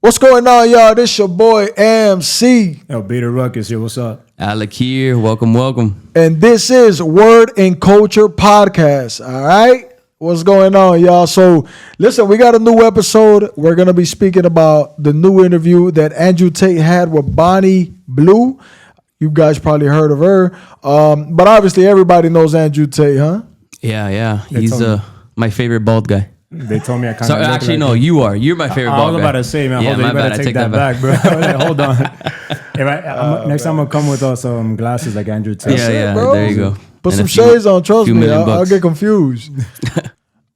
What's going on, y'all? This your boy MC. Yo, Beta Ruckus here. What's up? Alec here. Welcome. And this is Word and Culture Podcast. All right? What's going on, y'all? So, listen, we got a new episode. We're going to be speaking about the new interview that Andrew Tate had with Bonnie Blue. You guys probably heard of her. But obviously, everybody knows Andrew Tate, huh? Yeah. He's my favorite bald guy. They told me I kind of. So actually, like no, you are. You're my favorite bald guy. I was about to say, man. Yeah, hold on, you better take that back, bro. Hold on. Next time I'll come with some glasses like Andrew Tate. Yeah. There you go. Put some shades on. Trust me, I'll get confused.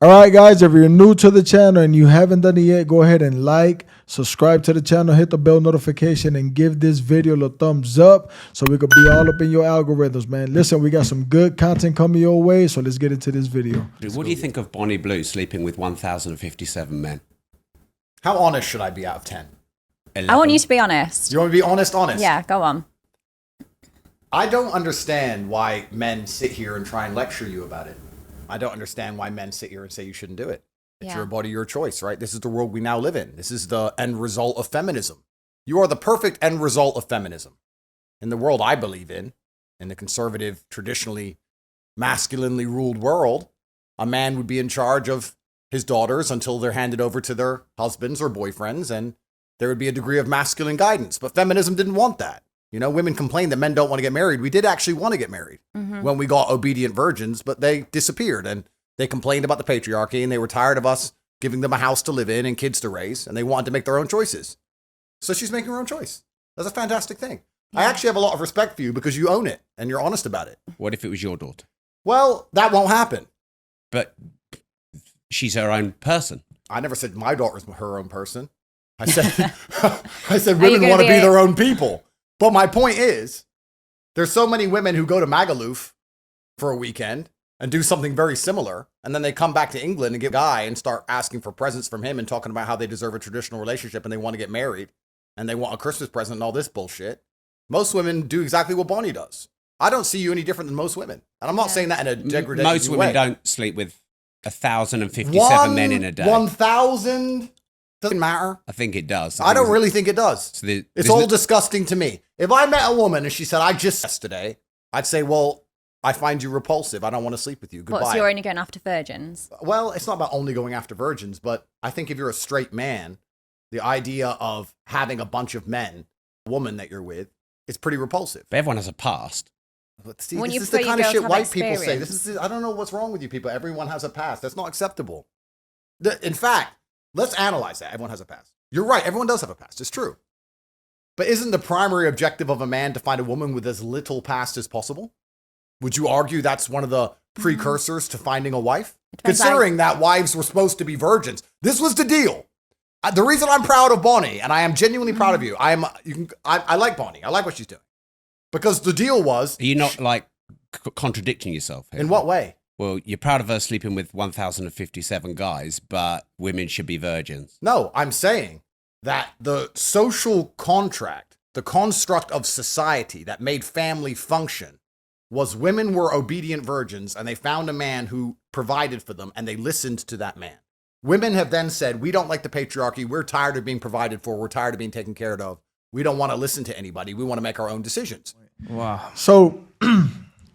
All right, guys. If you're new to the channel and you haven't done it yet, go ahead and like, subscribe to the channel, hit the bell notification, and give this video a thumbs up so we could be all up in your algorithms, man. Listen, we got some good content coming your way, so let's get into this video. What do you think of Bonnie Blue sleeping with 1,057 men? How honest should I be out of 10? 11. I want you to be honest. You want me to be honest? Yeah, go on. I don't understand why men sit here and try and lecture you about it. I don't understand why men sit here and say you shouldn't do it. It's your body, your choice, right? This is the world we now live in. This is the end result of feminism. You are the perfect end result of feminism. In the world I believe in the conservative, traditionally masculinely ruled world, a man would be in charge of his daughters until they're handed over to their husbands or boyfriends, and there would be a degree of masculine guidance. But feminism didn't want that. You know, women complain that men don't want to get married. We did actually want to get married when we got obedient virgins, but they disappeared, and they complained about the patriarchy, and they were tired of us giving them a house to live in and kids to raise, and they wanted to make their own choices. So she's making her own choice. That's a fantastic thing. Yeah. I actually have a lot of respect for you because you own it and you're honest about it. What if it was your daughter? Well, that won't happen. But she's her own person. I never said my daughter's her own person. I said women want to be their own people. But my point is, there's so many women who go to Magaluf for a weekend and do something very similar, and then they come back to England and get a guy and start asking for presents from him and talking about how they deserve a traditional relationship and they want to get married and they want a Christmas present and all this bullshit. Most women do exactly what Bonnie does. I don't see you any different than most women. And I'm not saying that in a degrading way. Most women don't sleep with 1,057 men in a day. 1,000 doesn't matter. I think it does. I don't really think it does. So it's all disgusting to me. If I met a woman and she said, I just yesterday, I'd say, well, I find you repulsive. I don't want to sleep with you. Goodbye. So you're only going after virgins? Well, it's not about only going after virgins, but I think if you're a straight man, the idea of having a bunch of men, a woman that you're with, is pretty repulsive. But everyone has a past. But see, this is the kind of shit white people say. I don't know what's wrong with you people. Everyone has a past. That's not acceptable. In fact, let's analyze that. Everyone has a past. You're right. Everyone does have a past. It's true. But isn't the primary objective of a man to find a woman with as little past as possible? Would you argue that's one of the precursors to finding a wife? Considering that wives were supposed to be virgins. This was the deal. The reason I'm proud of Bonnie, and I am genuinely proud of you, I like Bonnie. I like what she's doing. Because the deal was... Are you not like contradicting yourself here? In what way? Well, you're proud of her sleeping with 1,057 guys, but women should be virgins. No, I'm saying that the social contract, the construct of society that made family function was women were obedient virgins and they found a man who provided for them and they listened to that man. Women have then said, we don't like the patriarchy. We're tired of being provided for. We're tired of being taken care of. We don't want to listen to anybody. We want to make our own decisions. Wow. So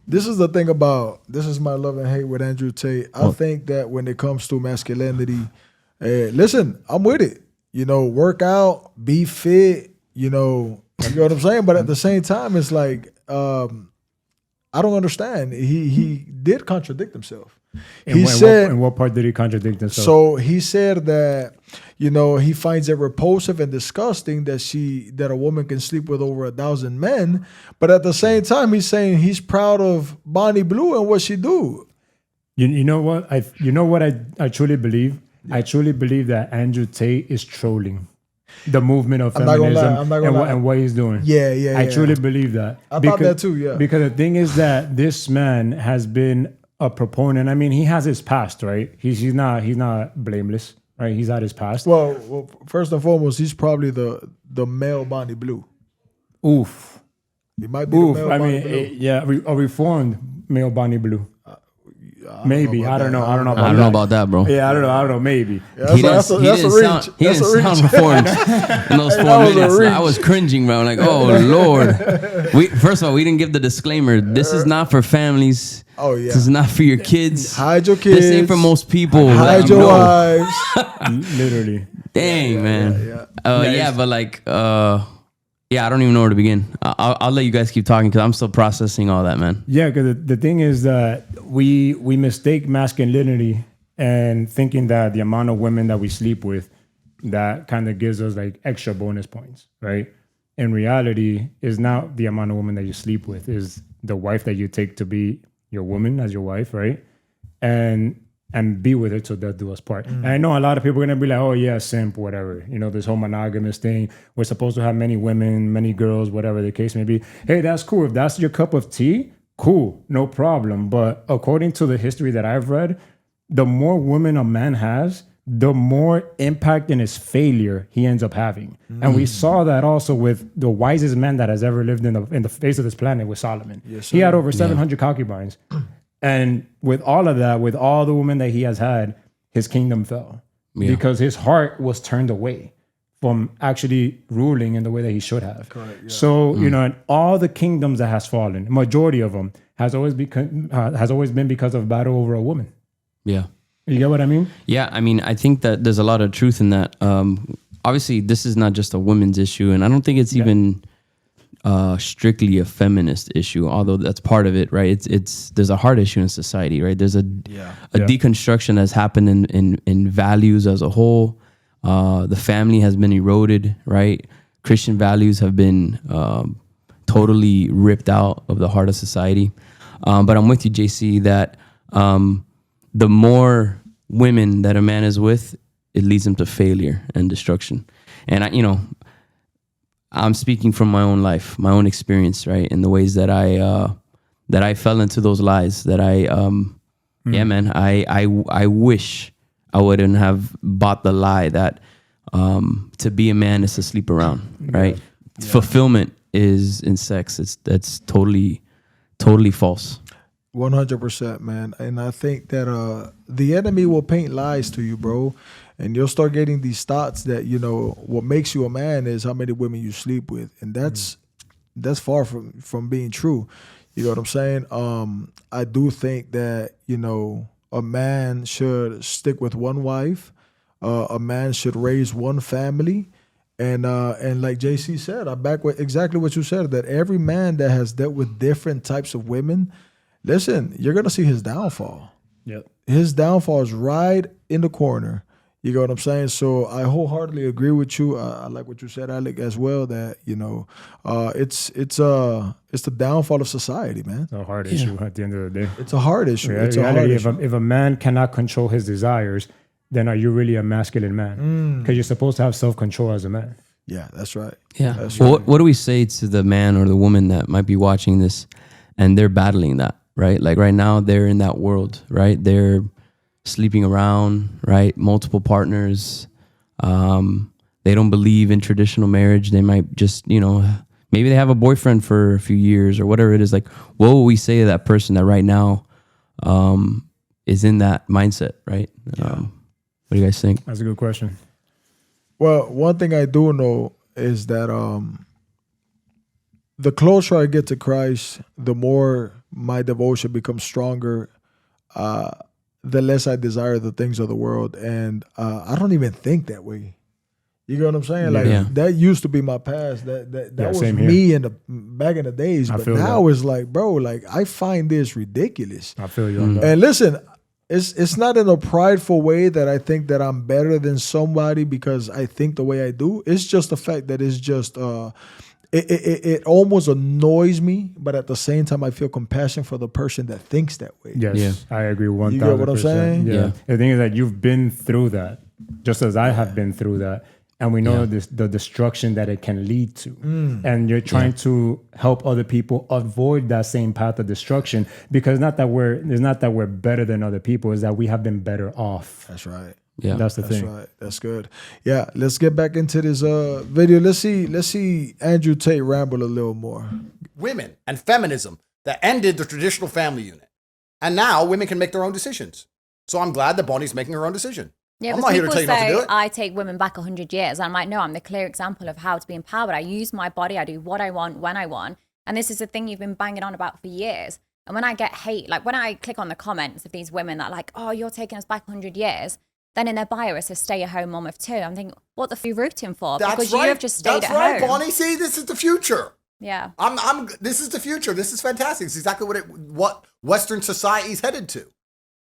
this is the thing about, this is my love and hate with Andrew Tate. I think that when it comes to masculinity, listen, I'm with it. You know, work out, be fit, you know what I'm saying? But at the same time, it's like, I don't understand. He did contradict himself. In what part did he contradict himself? So he said that, you know, he finds it repulsive and disgusting that a woman can sleep with over 1,000 men. But at the same time, he's saying he's proud of Bonnie Blue and what she do. You know what? I truly believe? Yeah. I truly believe that Andrew Tate is trolling the movement of feminism and what he's doing. Yeah. I truly believe that. I thought that too, yeah. Because the thing is that this man has been a proponent. I mean, he has his past, right? He's not blameless, right? He's had his past. Well, first and foremost, he's probably the male Bonnie Blue. Oof. He might be the male Bonnie Blue. A reformed male Bonnie Blue. Maybe. I don't know. I don't know about that, bro. Yeah, I don't know. Maybe. Yeah, He didn't sound reformed in those 4 minutes. I was cringing, bro. Like, oh Lord. First of all, we didn't give the disclaimer. This is not for families. Oh yeah. This is not for your kids. Hide your kids. This ain't for most people. Hide like, your no. wives. Literally. Dang, man. Yeah. But like, I don't even know where to begin. I'll let you guys keep talking because I'm still processing all that, man. Yeah, because the thing is that we mistake masculinity and thinking that the amount of women that we sleep with, that kind of gives us like extra bonus points, right? In reality, is not the amount of women that you sleep with, is the wife that you take to be your woman as your wife, right? And be with her till death do us part. And I know a lot of people are gonna be like, oh yeah, simp, whatever. You know, this whole monogamous thing. We're supposed to have many women, many girls, whatever the case may be. Hey, that's cool. If that's your cup of tea, cool, no problem. But according to the history that I've read, the more women a man has, the more impact in his failure he ends up having. And we saw that also with the wisest man that has ever lived in the face of this planet, with Solomon. Yes, he had over 700 concubines. And with all of that, with all the women that he has had, his kingdom fell because his heart was turned away from actually ruling in the way that he should have. Correct, yeah. So, you know, and all the kingdoms that has fallen, majority of them has always been because of battle over a woman. Yeah. You get what I mean? Yeah, I mean, I think that there's a lot of truth in that. Obviously, this is not just a women's issue, and I don't think it's even strictly a feminist issue, although that's part of it, right? There's a heart issue in society, right? There's a deconstruction that's happened in values as a whole. The family has been eroded, right? Christian values have been totally ripped out of the heart of society. But I'm with you, JC, that the more women that a man is with, it leads him to failure and destruction. And I'm speaking from my own life, my own experience, right? In the ways that I fell into those lies. That I wish I wouldn't have bought the lie that to be a man is to sleep around, right? Yeah. Fulfillment is in sex. That's totally false. 100%, man. And I think that the enemy will paint lies to you, bro. And you'll start getting these thoughts that, what makes you a man is how many women you sleep with. And that's far from being true. You know what I'm saying? I do think that, a man should stick with one wife. A man should raise one family. And like JC said, I back with exactly what you said, that every man that has dealt with different types of women, listen, you're going to see his downfall. Yep. His downfall is right in the corner. You know what I'm saying? So I wholeheartedly agree with you. I like what you said, Alec, as well, that, it's the downfall of society, man. It's a hard issue at the end of the day. It's a hard issue. If a man cannot control his desires, then are you really a masculine man? Because you're supposed to have self-control as a man. Yeah, that's right. Yeah. That's well, right. What do we say to the man or the woman that might be watching this and they're battling that, right? Like right now they're in that world, right? They're sleeping around, right? Multiple partners. They don't believe in traditional marriage. They might just, maybe they have a boyfriend for a few years or whatever it is. Like, what will we say to that person that right now is in that mindset, right? Yeah. What do you guys think? That's a good question. Well, one thing I do know is that the closer I get to Christ, the more my devotion becomes stronger, the less I desire the things of the world. And I don't even think that way. You know what I'm saying? Like that used to be my past. That was me back in the days. But now it's like, bro, like I find this ridiculous. I feel you on that. And listen, it's not in a prideful way that I think that I'm better than somebody because I think the way I do. It's just the fact that it's just it almost annoys me, but at the same time I feel compassion for the person that thinks that way. Yes, I agree 1,000%. You get what I'm saying? Yeah. The thing is that you've been through that, just as I have been through that. And we know the destruction that it can lead to. And you're trying to help other people avoid that same path of destruction, because it's not that we're better than other people, it's that we have been better off. That's right. Yeah. That's thing. That's right. That's good. Yeah, let's get back into this video. Let's see Andrew Tate ramble a little more. Women and feminism that ended the traditional family unit. And now women can make their own decisions. So I'm glad that Bonnie's making her own decision. Yeah, I'm because not here to people tell you not to do say it. I take women back 100 years. I'm like, no, I'm the clear example of how to be empowered. I use my body. I do what I want when I want. And this is the thing you've been banging on about for years. And when I get hate, like when I click on the comments of these women that are like, oh, you're taking us back 100 years. Then in their bio, it says stay-at-home mom of 2. I'm thinking, what the f are you rooting for? That's Because right. you have just stayed That's at right, home. Bonnie. See, this is the future. Yeah. This is the future. This is fantastic. It's exactly what Western society is headed to.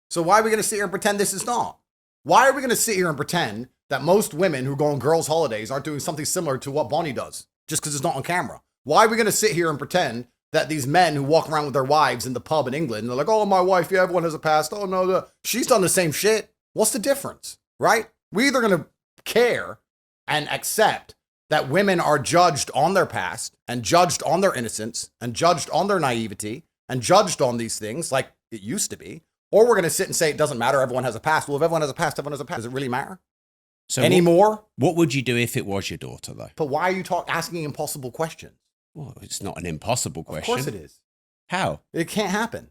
So why are we going to sit here and pretend this is not? Why are we going to sit here and pretend that most women who go on girls' holidays aren't doing something similar to what Bonnie does just because it's not on camera? Why are we going to sit here and pretend that these men who walk around with their wives in the pub in England, they're like, oh, my wife, yeah, everyone has a past. Oh, no, she's done the same shit. What's the difference, right? We're either going to care and accept that women are judged on their past and judged on their innocence and judged on their naivety and judged on these things like it used to be, or we're going to sit and say it doesn't matter, everyone has a past. Well, if everyone has a past, everyone has a past. Does it really matter? So anymore? What would you do if it was your daughter, though? But why are you asking impossible questions? Well, it's not an impossible question. Of course it is. How? It can't happen.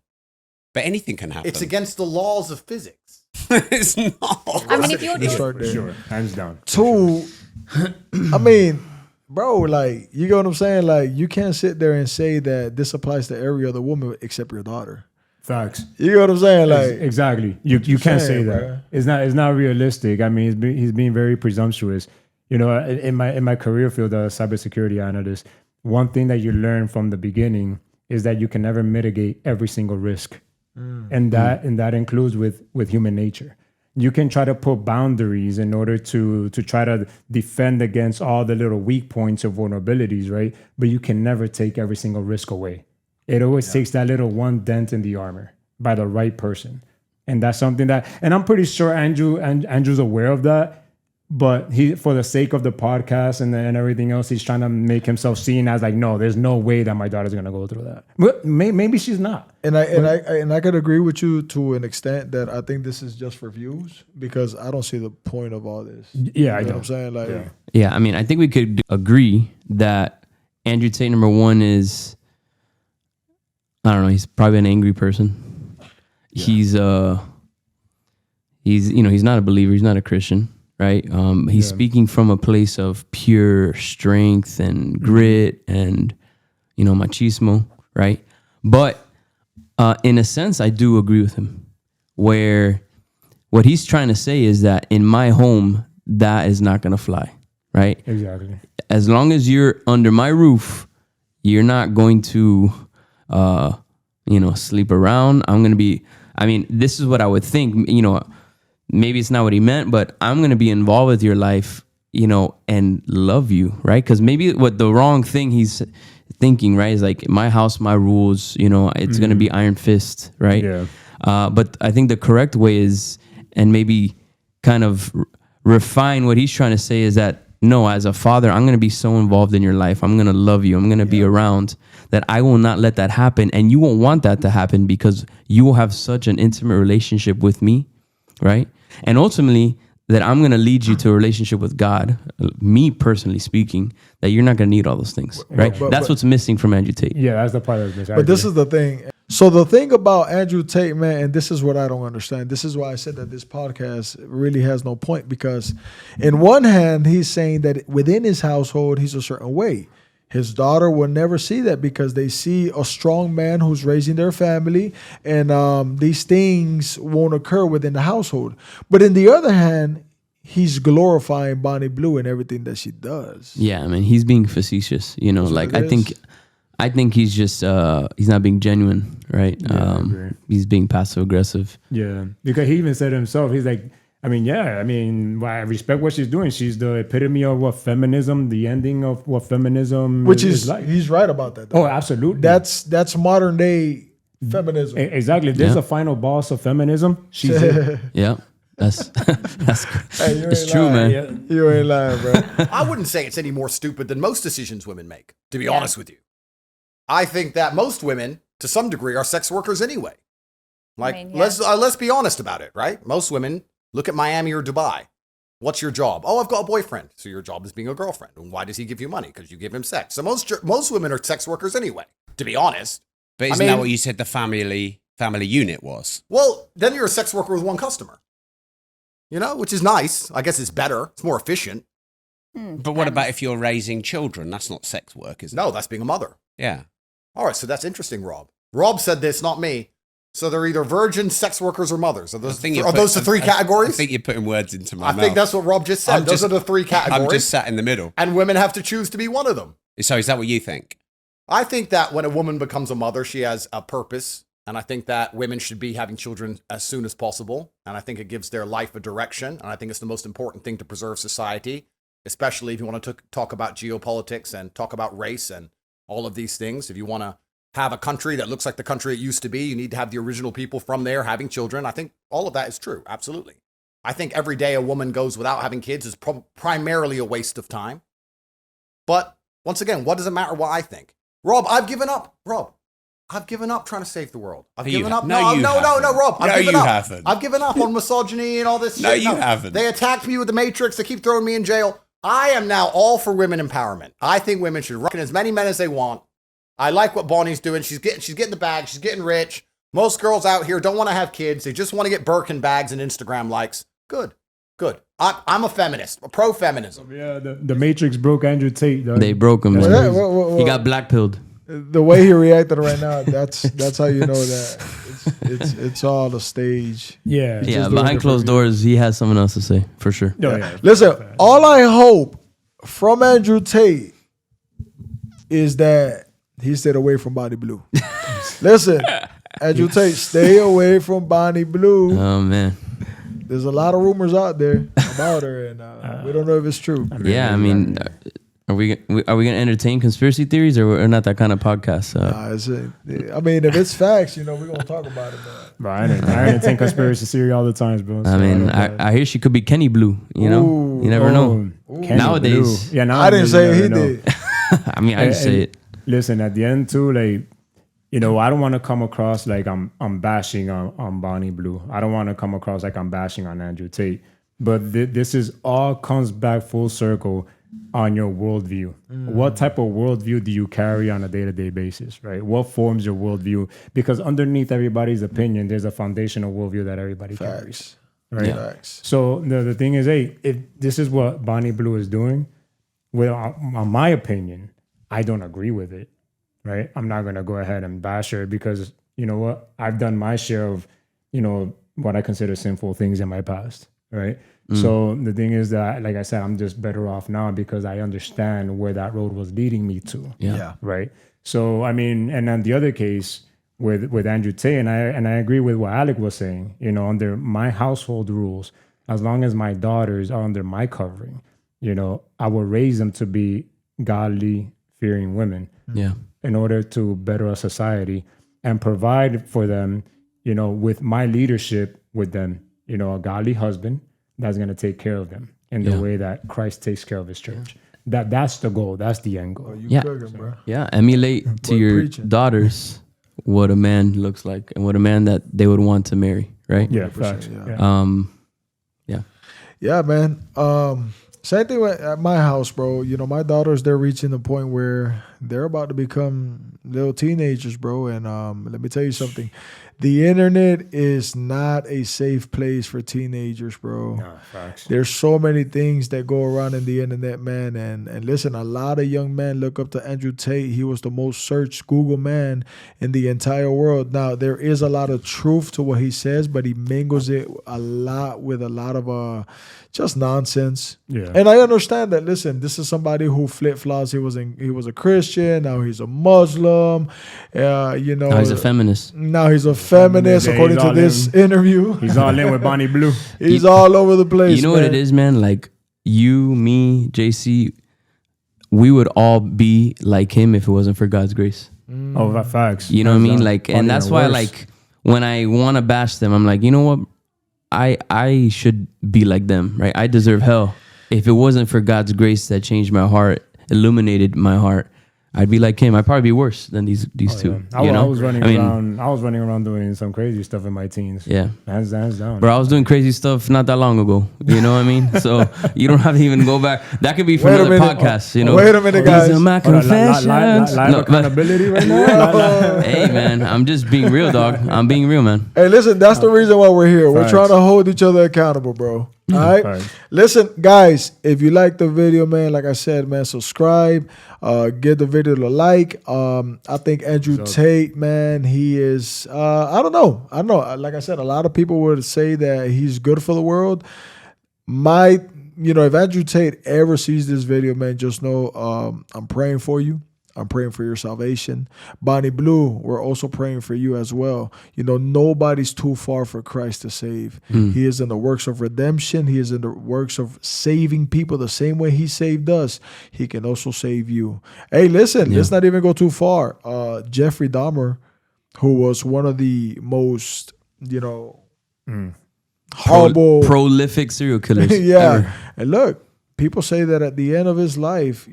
But anything can happen. It's against the laws of physics. It's not. I mean, if you're It's doing, right there. Sure, hands down. 2, I mean, bro, like, you get what I'm saying? Like, you can't sit there and say that this applies to every other woman except your daughter. Facts. You get what I'm saying? Like, Exactly. You can't say saying, that. bro. It's not realistic. I mean, he's being very presumptuous. You know, in my career field as a cybersecurity analyst, one thing that you learn from the beginning is that you can never mitigate every single risk, and that includes with human nature. You can try to put boundaries in order to try to defend against all the little weak points or vulnerabilities, right? But you can never take every single risk away. It always takes that little one dent in the armor by the right person. And that's something that, and I'm pretty sure Andrew's aware of that, but he, for the sake of the podcast and everything else, he's trying to make himself seen as like, no, there's no way that my daughter's going to go through that. But maybe she's not. And I could agree with you to an extent that I think this is just for views because I don't see the point of all this. Yeah, I You know know. what I'm saying? Like, Yeah, I mean, I think we could agree that Andrew Tate, number one, is, I don't know, he's probably an angry person. Yeah. He's he's not a believer. He's not a Christian, right? He's speaking from a place of pure strength and grit and, machismo, right? But in a sense, I do agree with him, where what he's trying to say is that in my home, that is not going to fly, right? Exactly. As long as you're under my roof, you're not going to, sleep around. This is what I would think, maybe it's not what he meant, but I'm going to be involved with your life, and love you, right? Because maybe what the wrong thing he's thinking, right, is like, my house, my rules, it's going to be iron fist, right? Yeah. But I think the correct way is, and maybe kind of refine what he's trying to say is that, no, as a father, I'm going to be so involved in your life. I'm going to love you. I'm going to be around, that I will not let that happen. And you won't want that to happen because you will have such an intimate relationship with me, right? And ultimately, that I'm going to lead you to a relationship with God, me personally speaking, that you're not going to need all those things, right? That's what's missing from Andrew Tate. Yeah, that's the part of this. But this is the thing. So the thing about Andrew Tate, man, and this is what I don't understand. This is why I said that this podcast really has no point, because in one hand, he's saying that within his household, he's a certain way. His daughter will never see that because they see a strong man who's raising their family, and these things won't occur within the household. But in the other hand, he's glorifying Bonnie Blue and everything that she does. Yeah, I mean, he's being facetious, like I think he's just he's not being genuine, right? Yeah, he's being passive aggressive. Yeah, because he even said himself, he's like, I respect what she's doing. She's the epitome of what feminism, the ending of what feminism Which is like. He's right about that, though. Oh, absolutely. That's modern day feminism. Exactly. There's a final boss of feminism. She's it. Yeah. That's Hey, you it's ain't true, lying. man. You ain't lying, bro. I wouldn't say it's any more stupid than most decisions women make, to be honest with you. I think that most women, to some degree, are sex workers anyway. Let's be honest about it, right? Most women look at Miami or Dubai. What's your job? Oh, I've got a boyfriend. So your job is being a girlfriend. And why does he give you money? Because you give him sex. So most women are sex workers anyway, to be honest. But isn't that what you said, the family family unit was. Well, then you're a sex worker with one customer. You know, which is nice. I guess it's better. It's more efficient. But what about if you're raising children? That's not sex work, is it? No, that's being a mother. Yeah. All right, so that's interesting, Rob. Rob said this, not me. So they're either virgins, sex workers, or mothers. Are those the three categories? I think you're putting words into my mouth. I think that's what Rob just said. Those are the three categories. I'm just sat in the middle. And women have to choose to be one of them. So is that what you think? I think that when a woman becomes a mother, she has a purpose. And I think that women should be having children as soon as possible. And I think it gives their life a direction. And I think it's the most important thing to preserve society, especially if you want to talk about geopolitics and talk about race and all of these things. If you want to have a country that looks like the country it used to be, you need to have the original people from there having children. I think all of that is true. Absolutely. I think every day a woman goes without having kids is primarily a waste of time. But once again, what does it matter what I think? Rob, I've given up. Rob, I've given up trying to save the world. I've given up. No, Rob. I've given up. Haven't. I've given up on misogyny and all this shit. No, you haven't. They attacked me with the Matrix. They keep throwing me in jail. I am now all for women empowerment. I think women should rock as many men as they want. I like what Bonnie's doing. She's getting the bag. She's getting rich. Most girls out here don't want to have kids. They just want to get Birkin bags and Instagram likes. Good. I'm a feminist, a pro-feminism. Yeah, the Matrix broke Andrew Tate. Dog. They broke him. Well, He got blackpilled. The way he reacted right now, that's how you know that it's all a stage. Yeah. Yeah, behind closed doors, he has something else to say, for sure. Oh, yeah. Listen, all I hope from Andrew Tate is that he stayed away from Bonnie Blue. Listen, Andrew Tate, stay away from Bonnie Blue. Oh, man. There's a lot of rumors out there about her, and we don't know if it's true. Yeah, I mean, are we gonna entertain conspiracy theories, or we're not that kind of podcast? I mean, if it's facts, we're gonna talk about it. Bro, I entertain conspiracy theory all the time, bro. I mean, I hear she could be Kenny Blue. You never know. Nowadays, Blue. Yeah, I didn't say he did. I mean, I just say it. Listen, at the end too, like, I don't want to come across like I'm bashing on Bonnie Blue. I don't want to come across like I'm bashing on Andrew Tate. But this is all comes back full circle on your worldview. What type of worldview do you carry on a day-to-day basis, right? What forms your worldview? Because underneath everybody's opinion, there's a foundational worldview that everybody carries, right? Yeah. Facts. So the thing is, hey, if this is what Bonnie Blue is doing, well, on my opinion, I don't agree with it, right? I'm not going to go ahead and bash her because, you know what? I've done my share of, what I consider sinful things in my past, right? So the thing is that, like I said, I'm just better off now because I understand where that road was leading me to. Yeah. Right. So, I mean, and then the other case with Andrew Tate, and I agree with what Alec was saying, under my household rules, as long as my daughters are under my covering, I will raise them to be godly, fearing women. Yeah. In order to better our society and provide for them, with my leadership with them, a godly husband that's going to take care of them in the way that Christ takes care of his church. That's the goal. That's the end goal. Cooking, bro. Yeah, emulate to your daughters what a man looks like and what a man that they would want to marry, right? Yeah, facts. Yeah. Yeah, man. Same thing at my house, bro. My daughters, they're reaching the point where they're about to become little teenagers, bro. And let me tell you something. The internet is not a safe place for teenagers, bro. No, facts. There's so many things that go around in the internet, man. And listen, a lot of young men look up to Andrew Tate. He was the most searched Google man in the entire world. Now, there is a lot of truth to what he says, but he mingles it a lot with a lot of just nonsense. Yeah. And I understand that. Listen, this is somebody who flip-flops. He was a Christian. Now he's a Muslim. Now he's a feminist. Now he's a feminist, Yeah, according he's to all this in. interview. He's all in with Bonnie Blue. He's all over the place. You know what it is, man? Like you, me, JC, we would all be like him if it wasn't for God's grace. Oh, facts. You know what I mean? Like, and that's why, like, when I want to bash them, I'm like, you know what? I should be like them, right? I deserve hell. If it wasn't for God's grace that changed my heart, illuminated my heart, I'd be like him. I'd probably be worse than these two. I, You know? I was running I mean, around. I was running around doing some crazy stuff in my teens. Yeah. Hands down. Bro, I was doing crazy stuff not that long ago. You know what I mean? So you don't have to even go back. That could be for Wait a another minute. podcast. You know. Wait a minute, guys. These are my confessions. Live No, but- accountability right now. hey man, I'm just being real, dog. I'm being real, man. Hey, listen, that's the reason why we're here. We're Facts. trying to hold each other accountable, bro. All right. Facts. Listen, guys, if you like the video, man, like I said, man, subscribe. Give the video a like. I think Andrew Tate, man, he is. I don't know. Like I said, a lot of people would say that he's good for the world. If Andrew Tate ever sees this video, man, just know I'm praying for you. I'm praying for your salvation. Bonnie Blue, we're also praying for you as well. You know, nobody's too far for Christ to save. He is in the works of redemption. He is in the works of saving people the same way he saved us. He can also save you. Hey, listen, let's not even go too far. Jeffrey Dahmer, who was one of the most, horrible, prolific serial killers. yeah. And look, people say that at the end of his life,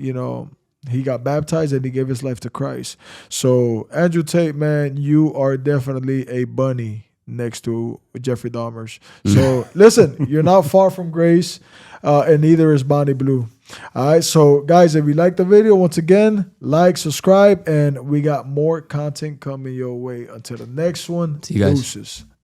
he got baptized and he gave his life to Christ. So Andrew Tate, man, you are definitely a bunny next to Jeffrey Dahmer's. So listen, you're not far from grace, and neither is Bonnie Blue. All right, so guys, if you like the video, once again, like, subscribe, and we got more content coming your way. Until the next one, See you guys. deuces.